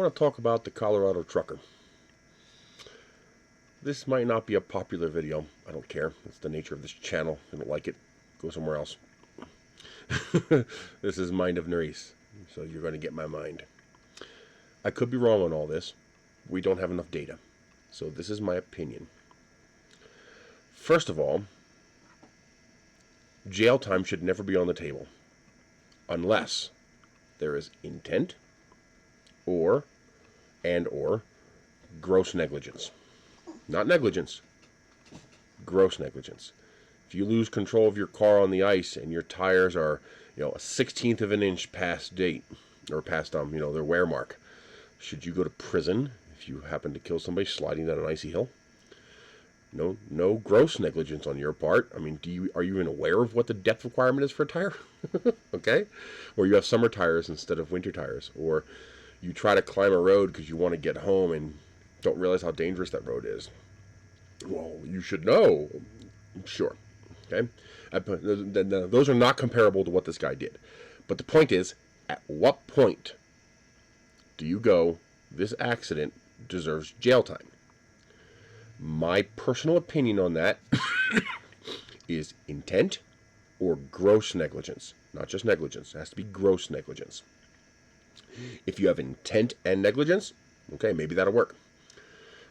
want to talk about the Colorado trucker. This might not be a popular video. I don't care. It's the nature of this channel. If you don't like it, go somewhere else. This is Mind of Nerys, so you're going to get my mind. I could be wrong on all this. We don't have enough data. So this is my opinion. First of all, jail time should never be on the table unless there is intent or gross negligence. Not negligence, gross negligence. If you lose control of your car on the ice and your tires are, a 1/16 of an inch past date or past their wear mark, should you go to prison if you happen to kill somebody sliding down an icy hill? No gross negligence on your part. I mean, are you even aware of what the depth requirement is for a tire? Okay? Or you have summer tires instead of winter tires, or you try to climb a road because you want to get home and don't realize how dangerous that road is. Well, you should know. Sure. Okay? Those are not comparable to what this guy did. But the point is, at what point do you go, this accident deserves jail time? My personal opinion on that is intent or gross negligence. Not just negligence. It has to be gross negligence. If you have intent and negligence, okay, maybe that'll work.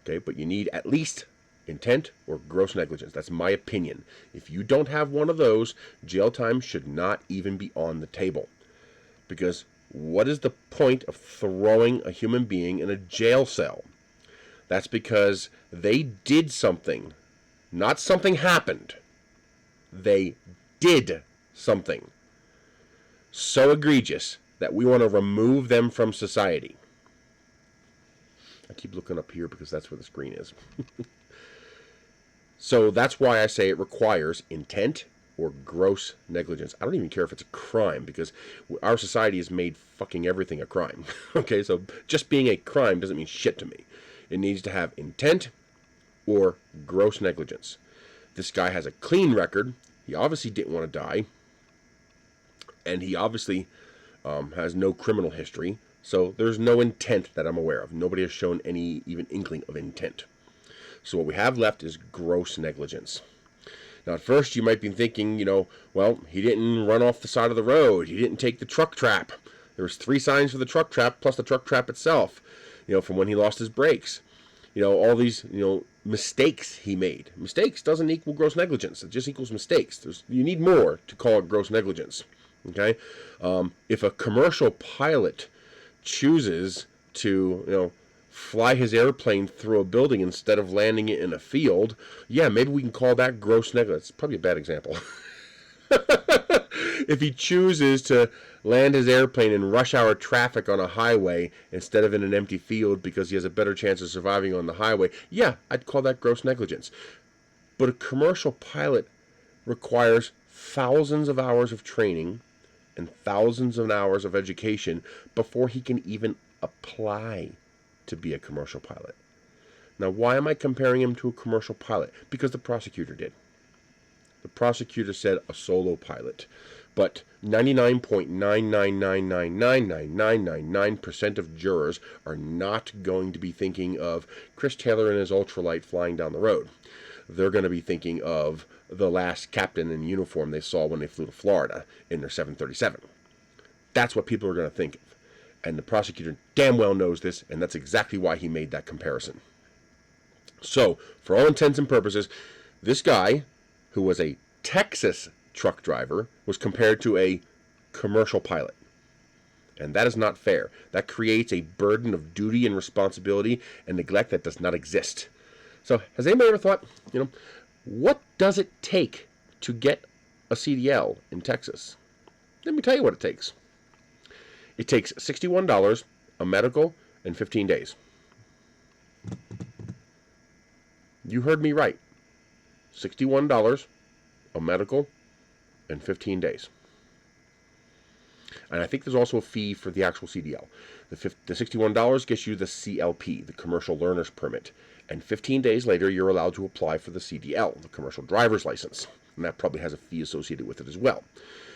Okay, but you need at least intent or gross negligence. That's my opinion. If you don't have one of those, jail time should not even be on the table. Because what is the point of throwing a human being in a jail cell? That's because they did something. Not something happened. They did something so egregious that we want to remove them from society. I keep looking up here because that's where the screen is. So that's why I say it requires intent or gross negligence. I don't even care if it's a crime, because our society has made fucking everything a crime. Okay, so just being a crime doesn't mean shit to me. It needs to have intent or gross negligence. This guy has a clean record. He obviously didn't want to die. And he obviously has no criminal history. So there's no intent that I'm aware of. Nobody has shown any even inkling of intent. So what we have left is gross negligence. Now at first you might be thinking, well, he didn't run off the side of the road. He didn't take the truck trap. There was 3 signs for the truck trap plus the truck trap itself, from when he lost his brakes. All these, mistakes he made. Mistakes doesn't equal gross negligence. It just equals mistakes. You need more to call it gross negligence. Okay? If a commercial pilot chooses to, fly his airplane through a building instead of landing it in a field, yeah, maybe we can call that gross negligence. It's probably a bad example. If he chooses to land his airplane in rush hour traffic on a highway instead of in an empty field because he has a better chance of surviving on the highway, yeah, I'd call that gross negligence. But a commercial pilot requires thousands of hours of training and thousands of hours of education before he can even apply to be a commercial pilot. Now, why am I comparing him to a commercial pilot? Because the prosecutor did. The prosecutor said a solo pilot. But 99.9999999% of jurors are not going to be thinking of Chris Taylor and his ultralight flying down the road. They're going to be thinking of the last captain in uniform they saw when they flew to Florida in their 737. That's what people are going to think of. And the prosecutor damn well knows this, and that's exactly why he made that comparison. So, for all intents and purposes, this guy, who was a Texas truck driver, was compared to a commercial pilot. And that is not fair. That creates a burden of duty and responsibility and neglect that does not exist. So, has anybody ever thought, what does it take to get a CDL in Texas? Let me tell you what it takes. It takes $61, a medical, and 15 days. You heard me right. $61, a medical, and 15 days. And I think there's also a fee for the actual CDL. The $61 gets you the CLP, the Commercial Learner's Permit. And 15 days later, you're allowed to apply for the CDL, the Commercial Driver's License. And that probably has a fee associated with it as well.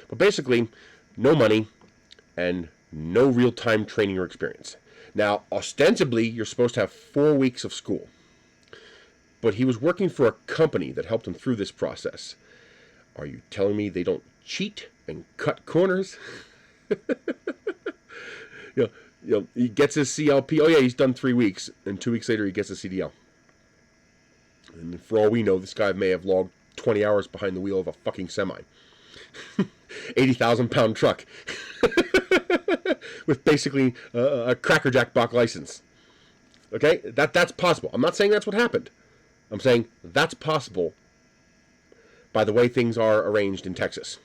But basically, no money and no real-time training or experience. Now, ostensibly, you're supposed to have 4 weeks of school. But he was working for a company that helped him through this process. Are you telling me they don't cheat and cut corners? He gets his CLP. Oh, yeah, he's done 3 weeks. And 2 weeks later, he gets a CDL. And for all we know, this guy may have logged 20 hours behind the wheel of a fucking semi. 80,000-pound truck. With basically a Cracker Jack box license. Okay? That's possible. I'm not saying that's what happened. I'm saying that's possible by the way things are arranged in Texas.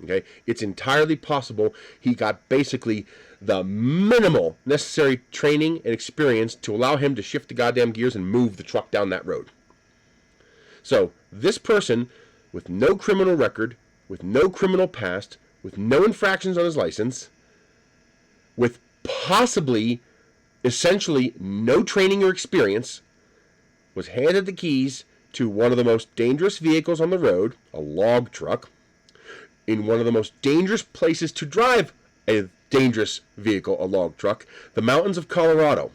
Okay? It's entirely possible he got basically the minimal necessary training and experience to allow him to shift the goddamn gears and move the truck down that road. So, this person with no criminal record, with no criminal past, with no infractions on his license, with possibly, essentially, no training or experience, was handed the keys to one of the most dangerous vehicles on the road, a log truck, in one of the most dangerous places to drive a dangerous vehicle, a log truck, the mountains of Colorado.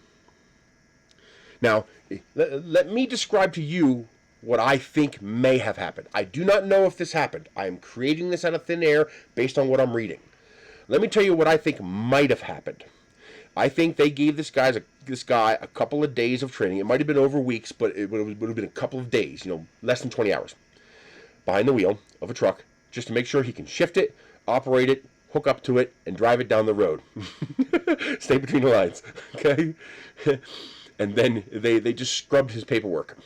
Now, let me describe to you what I think may have happened. I do not know if this happened. I am creating this out of thin air based on what I'm reading. Let me tell you what I think might have happened. I think they gave this guy a couple of days of training. It might have been over weeks, but it would have been a couple of days, less than 20 hours, behind the wheel of a truck, just to make sure he can shift it, operate it, hook up to it, and drive it down the road. Stay between the lines, okay? And then they just scrubbed his paperwork.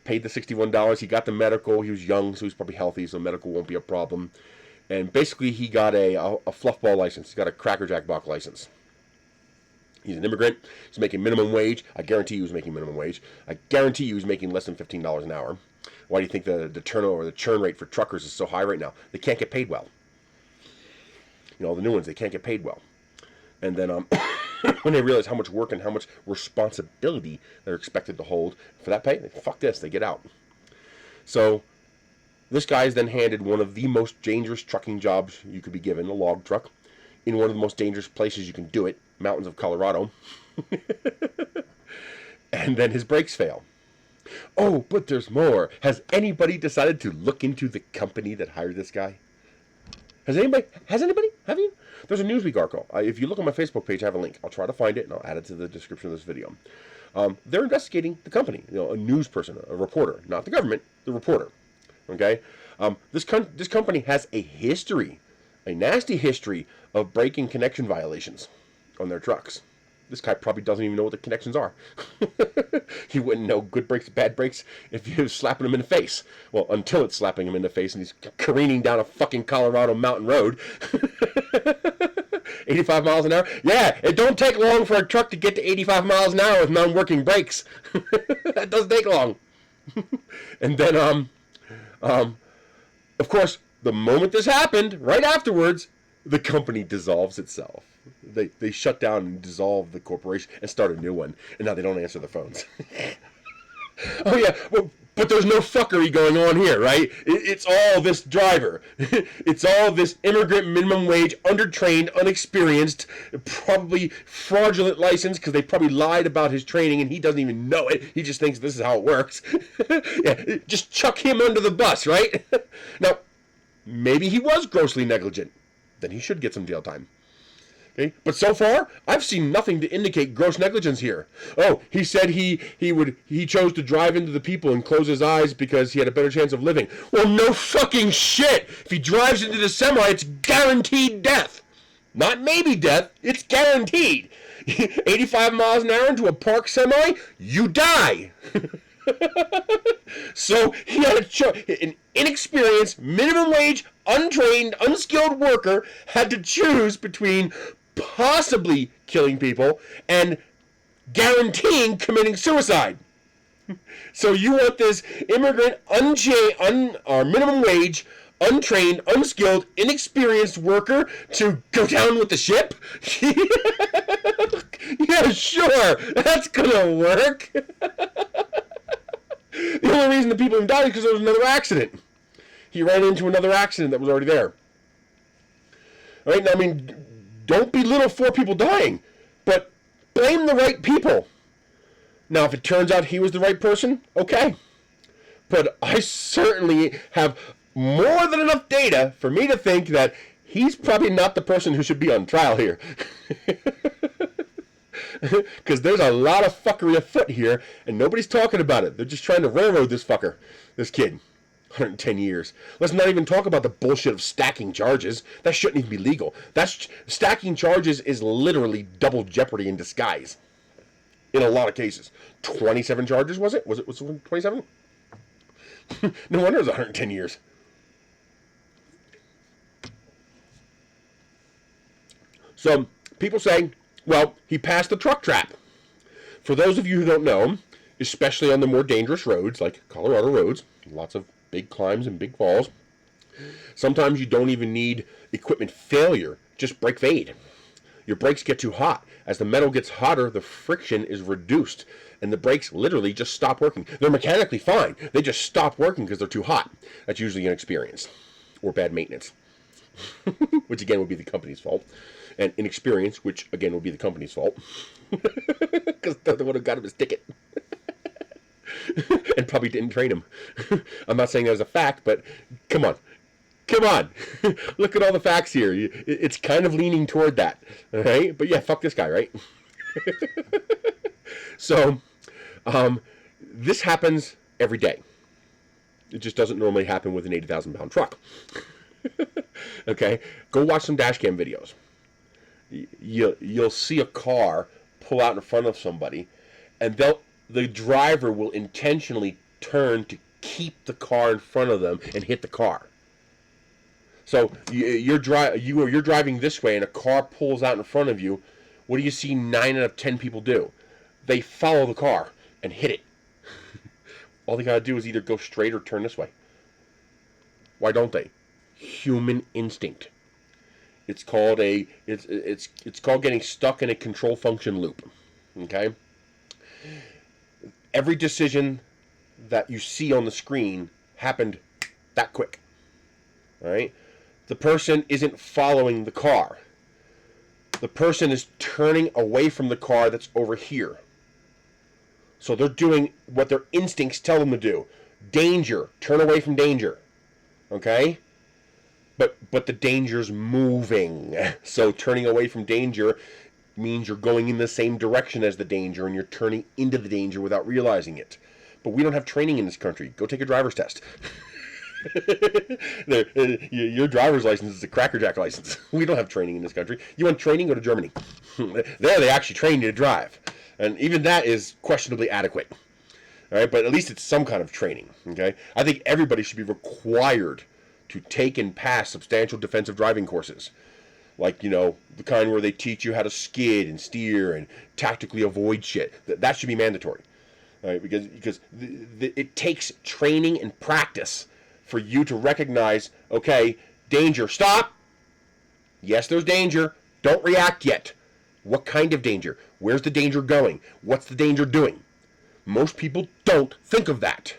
Paid the $61. He got the medical. He was young, so he's probably healthy, so medical won't be a problem. And basically, he got a fluffball license. He got a Cracker Jack box license. He's an immigrant. He's making minimum wage. I guarantee he was making minimum wage. I guarantee he was making less than $15 an hour. Why do you think the turnover, the churn rate for truckers is so high right now? They can't get paid well. The new ones, they can't get paid well. And then when they realize how much work and how much responsibility they're expected to hold for that pay, fuck this, they get out. So this guy is then handed one of the most dangerous trucking jobs you could be given, a log truck, in one of the most dangerous places you can do it, mountains of Colorado. And then his brakes fail. Oh, but there's more. Has anybody decided to look into the company that hired this guy? Has anybody? Have you? There's a Newsweek article. If you look on my Facebook page, I have a link. I'll try to find it, and I'll add it to the description of this video. They're investigating the company. A news person, a reporter. Not the government, the reporter. Okay? This company has a history, a nasty history of braking connection violations on their trucks. This guy probably doesn't even know what the connections are. He wouldn't know good brakes, bad brakes if you was slapping him in the face. Well, until it's slapping him in the face and he's careening down a fucking Colorado mountain road. 85 miles an hour? Yeah, it don't take long for a truck to get to 85 miles an hour with non-working brakes. That doesn't take long. And then, of course, the moment this happened, right afterwards, the company dissolves itself. They shut down and dissolve the corporation and start a new one. And now they don't answer the phones. Oh, yeah. Well, but there's no fuckery going on here, right? It's all this driver. It's all this immigrant minimum wage, undertrained, unexperienced, probably fraudulent license because they probably lied about his training and he doesn't even know it. He just thinks this is how it works. Yeah, just chuck him under the bus, right? Now, maybe he was grossly negligent. Then he should get some jail time. Okay? But so far, I've seen nothing to indicate gross negligence here. Oh, he said he chose to drive into the people and close his eyes because he had a better chance of living. Well, no fucking shit! If he drives into the semi, it's guaranteed death. Not maybe death, it's guaranteed. 85 miles an hour into a parked semi, you die. So he had an inexperienced, minimum wage, untrained, unskilled worker had to choose between possibly killing people and guaranteeing committing suicide. So you want this immigrant, minimum wage, untrained, unskilled, inexperienced worker to go down with the ship? Yeah, sure, that's gonna work. The only reason the people died is because there was another accident. He ran into another accident that was already there. All right, now, I mean, don't belittle 4 people dying, but blame the right people. Now, if it turns out he was the right person, okay. But I certainly have more than enough data for me to think that he's probably not the person who should be on trial here. Because there's a lot of fuckery afoot here, and nobody's talking about it. They're just trying to railroad this fucker, this kid. 110 years. Let's not even talk about the bullshit of stacking charges. That shouldn't even be legal. Stacking charges is literally double jeopardy in disguise. In a lot of cases. 27 charges, was it? Was it 27? No wonder it was 110 years. So, people say, well, he passed the truck trap. For those of you who don't know, especially on the more dangerous roads, like Colorado roads, lots of big climbs and big falls, sometimes you don't even need equipment failure, just brake fade. Your brakes get too hot. As the metal gets hotter, the friction is reduced, and the brakes literally just stop working. They're mechanically fine. They just stop working because they're too hot. That's usually inexperience or bad maintenance, which again would be the company's fault, and inexperience, which again would be the company's fault, because they're the one who got him his ticket. And probably didn't train him. I'm not saying that was a fact, but come on. Come on. Look at all the facts here. It's kind of leaning toward that. All right? But yeah, fuck this guy, right? So, this happens every day. It just doesn't normally happen with an 80,000-pound truck. Okay? Go watch some dash cam videos. You'll see a car pull out in front of somebody, and the driver will intentionally turn to keep the car in front of them and hit the car. So you're driving this way and a car pulls out in front of you. What do you see 9 out of 10 people do? They follow the car and hit it. All they gotta do is either go straight or turn this way. Why don't they? Human instinct. It's called it's called getting stuck in a control function loop. Okay? Every decision that you see on the screen happened that quick. All right? The person isn't following the car. The person is turning away from the car that's over here. So they're doing what their instincts tell them to do. Danger. Turn away from danger. Okay? But the danger's moving. So turning away from danger means you're going in the same direction as the danger and you're turning into the danger without realizing it. But we don't have training in this country. Go take a driver's test. Your driver's license is a crackerjack license. We don't have training in this country. You want training? Go to Germany. There they actually train you to drive. And even that is questionably adequate. All right, but at least it's some kind of training. Okay, I think everybody should be required to take and pass substantial defensive driving courses. Like, the kind where they teach you how to skid and steer and tactically avoid shit. That should be mandatory. All right, because it takes training and practice for you to recognize, okay, danger, stop. Yes, there's danger. Don't react yet. What kind of danger? Where's the danger going? What's the danger doing? Most people don't think of that.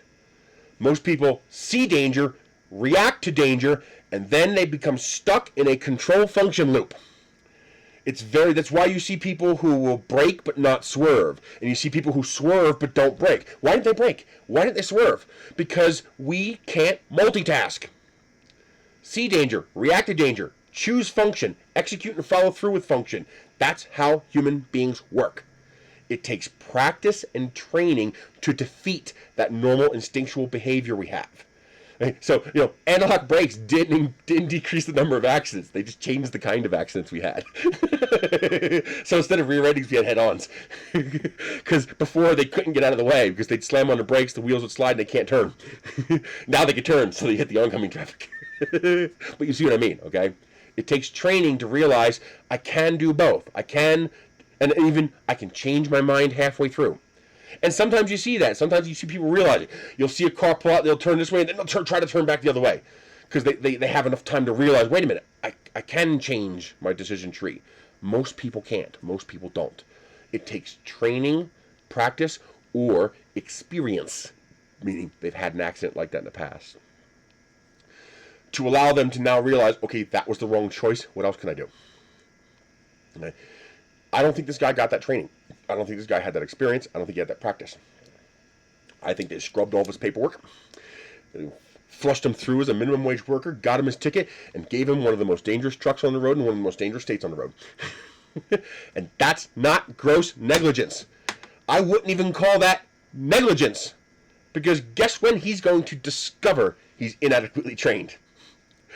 Most people see danger, react to danger, and then they become stuck in a control function loop. That's why you see people who will brake but not swerve. And you see people who swerve but don't brake. Why didn't they brake? Why didn't they swerve? Because we can't multitask. See danger, react to danger, choose function, execute and follow through with function. That's how human beings work. It takes practice and training to defeat that normal instinctual behavior we have. So, analog brakes didn't decrease the number of accidents. They just changed the kind of accidents we had. So instead of rear endings, we had head-ons. Because before, they couldn't get out of the way because they'd slam on the brakes, the wheels would slide, and they can't turn. Now they can turn, so they hit the oncoming traffic. But you see what I mean, okay? It takes training to realize I can do both. I can change my mind halfway through. And sometimes you see that. Sometimes you see people realize it. You'll see a car pull out, they'll turn this way, and then they'll try to turn back the other way. Because they have enough time to realize, wait a minute, I can change my decision tree. Most people can't. Most people don't. It takes training, practice, or experience, meaning they've had an accident like that in the past, to allow them to now realize, okay, that was the wrong choice. What else can I do? Okay. I don't think this guy got that training. I don't think this guy had that experience. I don't think he had that practice. I think they scrubbed all of his paperwork, flushed him through as a minimum wage worker, got him his ticket, and gave him one of the most dangerous trucks on the road and one of the most dangerous states on the road. And that's not gross negligence. I wouldn't even call that negligence. Because guess when he's going to discover he's inadequately trained?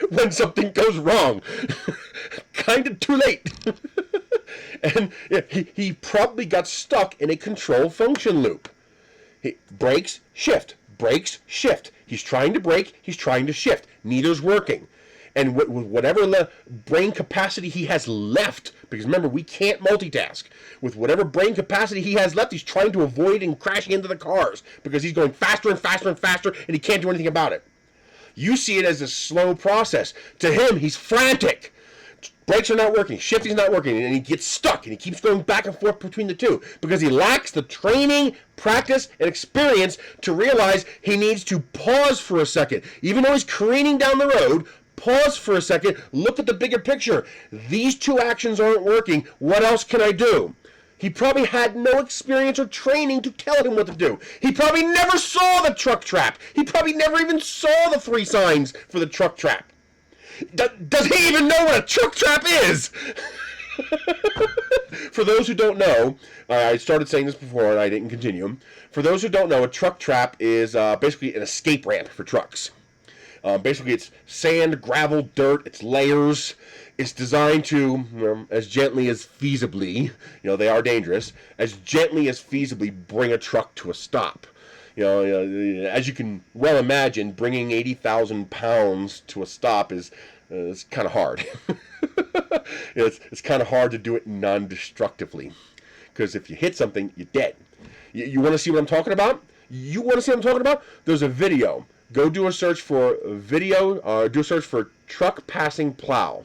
When something goes wrong. Kind of too late. And he probably got stuck in a control function loop. He brakes, shift, brakes, shift. He's trying to brake, he's trying to shift. Neither's working. And with whatever brain capacity he has left, because remember, we can't multitask. With whatever brain capacity he has left, he's trying to avoid and crashing into the cars because he's going faster and faster and faster, and he can't do anything about it. You see it as a slow process. To him, he's frantic. Brakes are not working, shifting's not working, and he gets stuck, and he keeps going back and forth between the two because he lacks the training, practice, and experience to realize he needs to pause for a second. Even though he's careening down the road, pause for a second, look at the bigger picture. These two actions aren't working. What else can I do? He probably had no experience or training to tell him what to do. He probably never saw the truck trap. He probably never even saw the 3 signs for the truck trap. Does he even know what a truck trap is? For those who don't know, I started saying this before and I didn't continue. For those who don't know, a truck trap is basically an escape ramp for trucks. Basically, it's sand, gravel, dirt, it's layers. It's designed to, as gently as feasibly, they are dangerous, as gently as feasibly bring a truck to a stop. As you can well imagine, bringing 80,000 pounds to a stop is kind of hard. It's kind of hard to do it non-destructively. Because if you hit something, you're dead. You want to see what I'm talking about? You want to see what I'm talking about? There's a video. Go do a search for video, do a search for truck passing plow.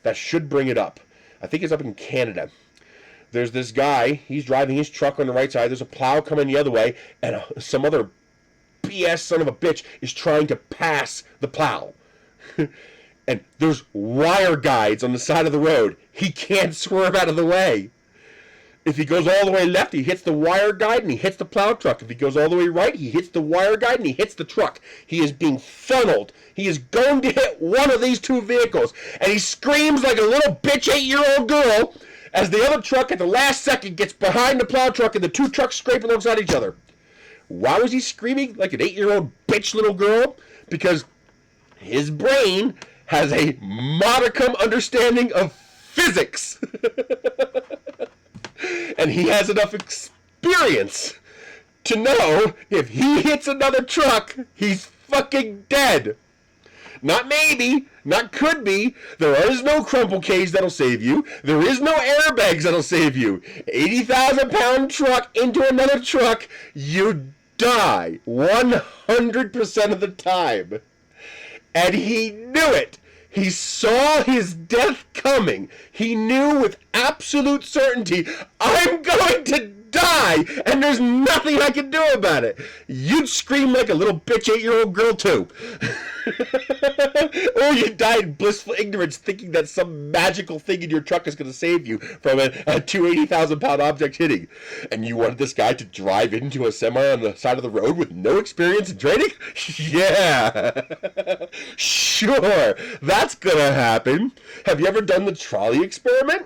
That should bring it up. I think it's up in Canada. There's this guy, he's driving his truck on the right side, there's a plow coming the other way, and some other BS son of a bitch is trying to pass the plow. And there's wire guides on the side of the road. He can't swerve out of the way. If he goes all the way left, he hits the wire guide and he hits the plow truck. If he goes all the way right, he hits the wire guide and he hits the truck. He is being funneled. He is going to hit one of these two vehicles. And he screams like a little bitch 8-year-old girl as the other truck at the last second gets behind the plow truck and the two trucks scrape alongside each other. Why was he screaming like an 8-year-old bitch little girl? Because his brain has a modicum understanding of physics. And he has enough experience to know if he hits another truck, he's fucking dead. Not maybe, not could be. There is no crumple cage that'll save you. There is no airbags that'll save you. 80,000 pound truck into another truck, you die 100% of the time. And he knew it. He saw his death coming. He knew with absolute certainty, I'm going to die, and there's nothing I can do about it. You'd scream like a little bitch 8-year-old girl too. Or you die in blissful ignorance thinking that some magical thing in your truck is going to save you from a 280,000 pound object hitting. And you wanted this guy to drive into a semi on the side of the road with no experience and training? Yeah. Sure. That's going to happen. Have you ever done the trolley experiment?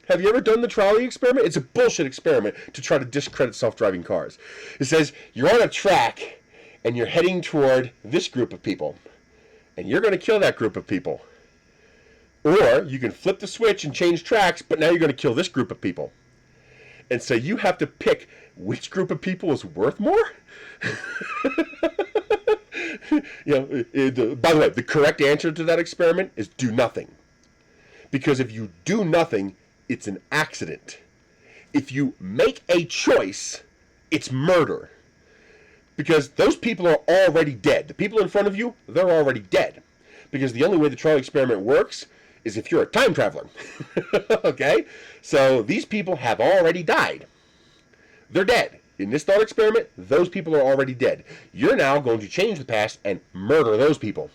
Have you ever done the trolley experiment? It's a bullshit experiment to try to discredit self-driving cars. It says you're on a track and you're heading toward this group of people, and you're going to kill that group of people. Or you can flip the switch and change tracks, but now you're going to kill this group of people. And so you have to pick which group of people is worth more? By the way, the correct answer to that experiment is do nothing. Because if you do nothing, it's an accident. If you make a choice, it's murder. Because those people are already dead. The people in front of you, they're already dead. Because the only way the trolley experiment works is if you're a time traveler. Okay? So these people have already died. They're dead. In this thought experiment, those people are already dead. You're now going to change the past and murder those people.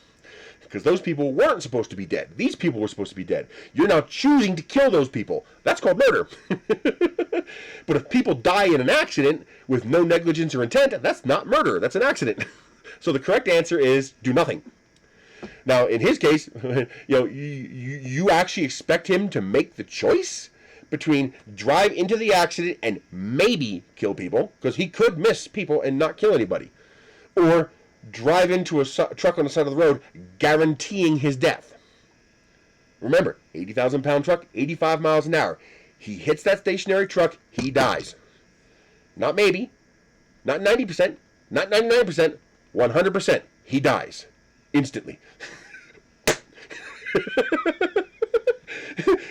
because those people weren't supposed to be dead. These people were supposed to be dead. You're now choosing to kill those people. That's called murder. But if people die in an accident with no negligence or intent, that's not murder. That's an accident. So the correct answer is do nothing. Now, in his case, you actually expect him to make the choice between drive into the accident and maybe kill people, because he could miss people and not kill anybody, or drive into a truck on the side of the road, guaranteeing his death. Remember, 80,000-pound truck, 85 miles an hour. He hits that stationary truck, he dies. Not maybe, not 90%, not 99%, 100%. He dies. Instantly.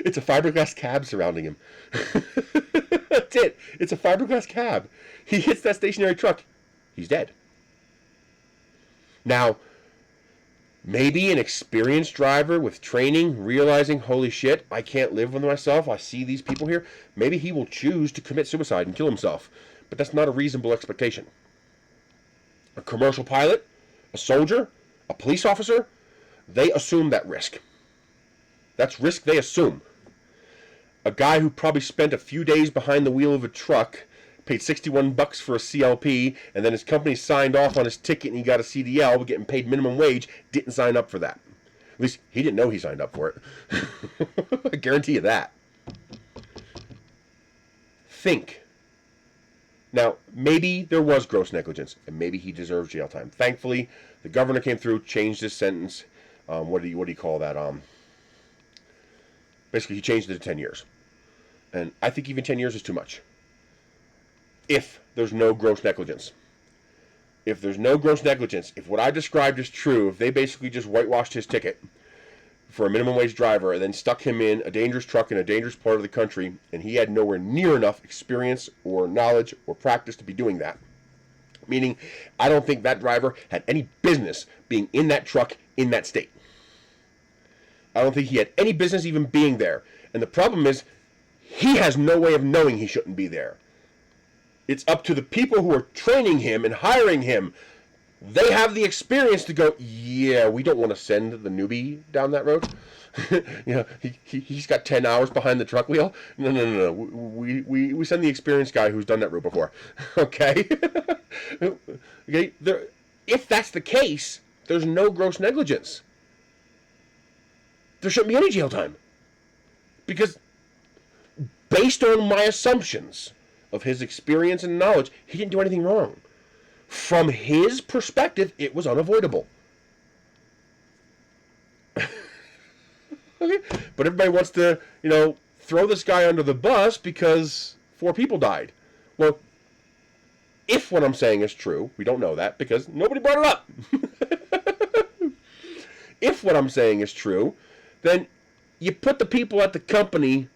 It's a fiberglass cab surrounding him. That's it. It's a fiberglass cab. He hits that stationary truck, he's dead. Now, maybe an experienced driver with training, realizing, holy shit, I can't live with myself, I see these people here, maybe he will choose to commit suicide and kill himself. But that's not a reasonable expectation. A commercial pilot, a soldier, a police officer, they assume that risk. That's risk they assume. A guy who probably spent a few days behind the wheel of a truck, paid $61 for a CLP, and then his company signed off on his ticket and he got a CDL, but getting paid minimum wage, didn't sign up for that. At least he didn't know he signed up for it. I guarantee you that. Think. Now, maybe there was gross negligence, and maybe he deserves jail time. Thankfully, the governor came through, changed his sentence. What do you call that? Basically, he changed it to 10 years. And I think even 10 years is too much. If there's no gross negligence. If there's no gross negligence, if what I described is true, if they basically just whitewashed his ticket for a minimum wage driver and then stuck him in a dangerous truck in a dangerous part of the country, and he had nowhere near enough experience or knowledge or practice to be doing that. Meaning, I don't think that driver had any business being in that truck in that state. I don't think he had any business even being there. And the problem is, he has no way of knowing he shouldn't be there. It's up to the people who are training him and hiring him. They have the experience to go, yeah, we don't want to send the newbie down that road. He's got 10 hours behind the truck wheel. No. We send the experienced guy who's done that route before. Okay? Okay. If that's the case, there's no gross negligence. There shouldn't be any jail time. Because based on my assumptions of his experience and knowledge, he didn't do anything wrong. From his perspective, it was unavoidable. Okay? But everybody wants to, throw this guy under the bus because 4 people died. Well, if what I'm saying is true, we don't know that because nobody brought it up. If what I'm saying is true, then you put the people at the company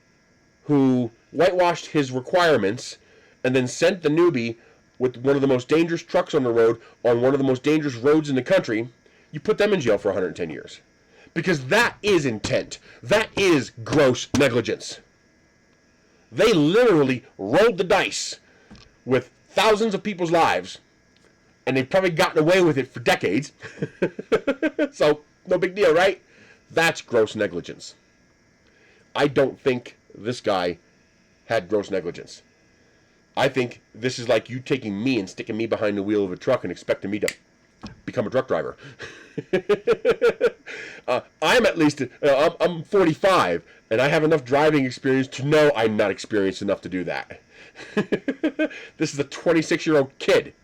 who whitewashed his requirements and then sent the newbie with one of the most dangerous trucks on the road on one of the most dangerous roads in the country, you put them in jail for 110 years. Because that is intent. That is gross negligence. They literally rolled the dice with thousands of people's lives, and they've probably gotten away with it for decades. So, no big deal, right? That's gross negligence. I don't think this guy had gross negligence. I think this is like you taking me and sticking me behind the wheel of a truck and expecting me to become a truck driver. I'm at least, I'm 45, and I have enough driving experience to know I'm not experienced enough to do that. This is a 26-year-old kid.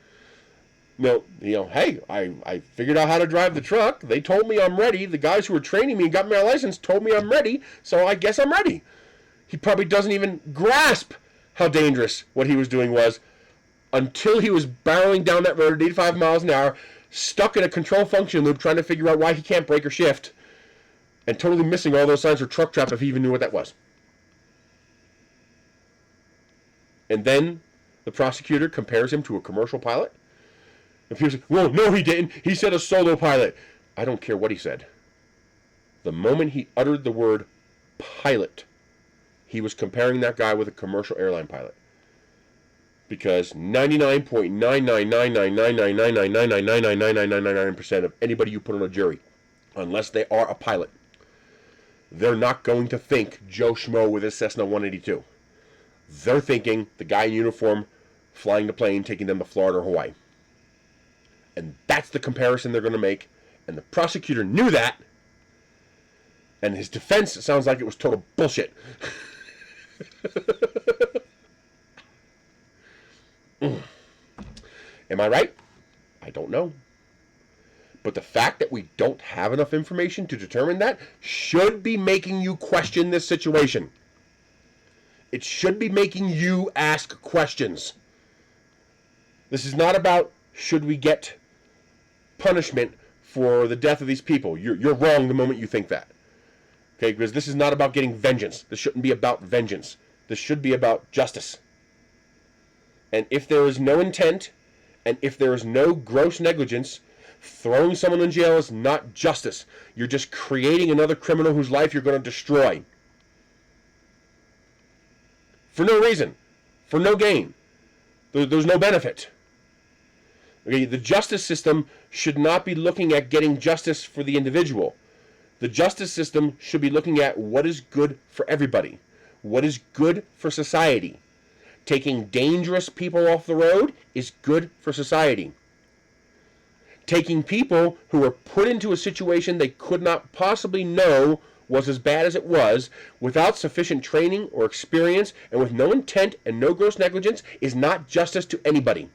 Hey, I figured out how to drive the truck. They told me I'm ready. The guys who were training me and got me my license told me I'm ready, so I guess I'm ready. He probably doesn't even grasp how dangerous what he was doing was until he was barreling down that road at 85 miles an hour, stuck in a control function loop trying to figure out why he can't brake or shift, and totally missing all those signs for truck trap if he even knew what that was. And then the prosecutor compares him to a commercial pilot. And people say, well, no, he didn't. He said a solo pilot. I don't care what he said. The moment he uttered the word pilot, he was comparing that guy with a commercial airline pilot. Because 99.9999999999999% of anybody you put on a jury unless they are a pilot. They're not going to think Joe Schmo with his Cessna 182. They're thinking the guy in uniform flying the plane, taking them to Florida or Hawaii. And that's the comparison they're going to make. And the prosecutor knew that. And his defense sounds like it was total bullshit. Am I right? I don't know. But the fact that we don't have enough information to determine that should be making you question this situation. It should be making you ask questions. This is not about should we get punishment for the death of these people. You're wrong the moment you think that. Okay, because this is not about getting vengeance. This shouldn't be about vengeance. This should be about justice. And if there is no intent, and if there is no gross negligence, throwing someone in jail is not justice. You're just creating another criminal whose life you're going to destroy. For no reason. For no gain. There's no benefit. Okay, the justice system should not be looking at getting justice for the individual. The justice system should be looking at what is good for everybody. What is good for society. Taking dangerous people off the road is good for society. Taking people who were put into a situation they could not possibly know was as bad as it was, without sufficient training or experience, and with no intent and no gross negligence, is not justice to anybody.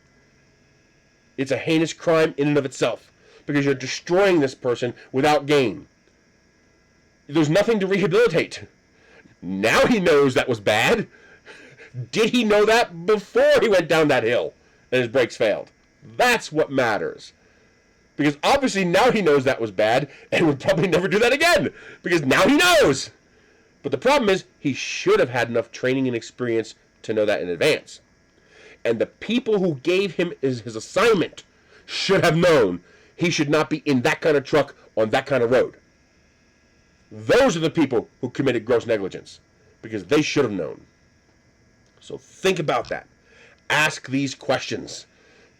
It's a heinous crime in and of itself, because you're destroying this person without gain. There's nothing to rehabilitate. Now he knows that was bad. Did he know that before he went down that hill and his brakes failed? That's what matters. Because obviously now he knows that was bad and would probably never do that again. Because now he knows. But the problem is he should have had enough training and experience to know that in advance. And the people who gave him his assignment should have known he should not be in that kind of truck on that kind of road. Those are the people who committed gross negligence. Because they should have known. So think about that. Ask these questions.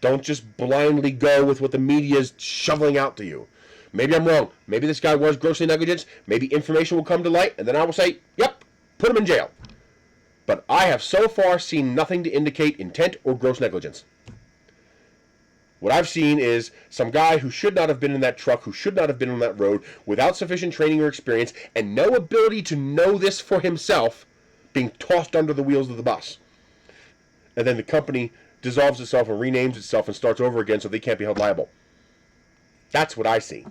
Don't just blindly go with what the media is shoveling out to you. Maybe I'm wrong. Maybe this guy was grossly negligent. Maybe information will come to light, and then I will say, yep, put him in jail. But I have so far seen nothing to indicate intent or gross negligence. What I've seen is some guy who should not have been in that truck, who should not have been on that road, without sufficient training or experience, and no ability to know this for himself, being tossed under the wheels of the bus. And then the company dissolves itself and renames itself and starts over again so they can't be held liable. That's what I see.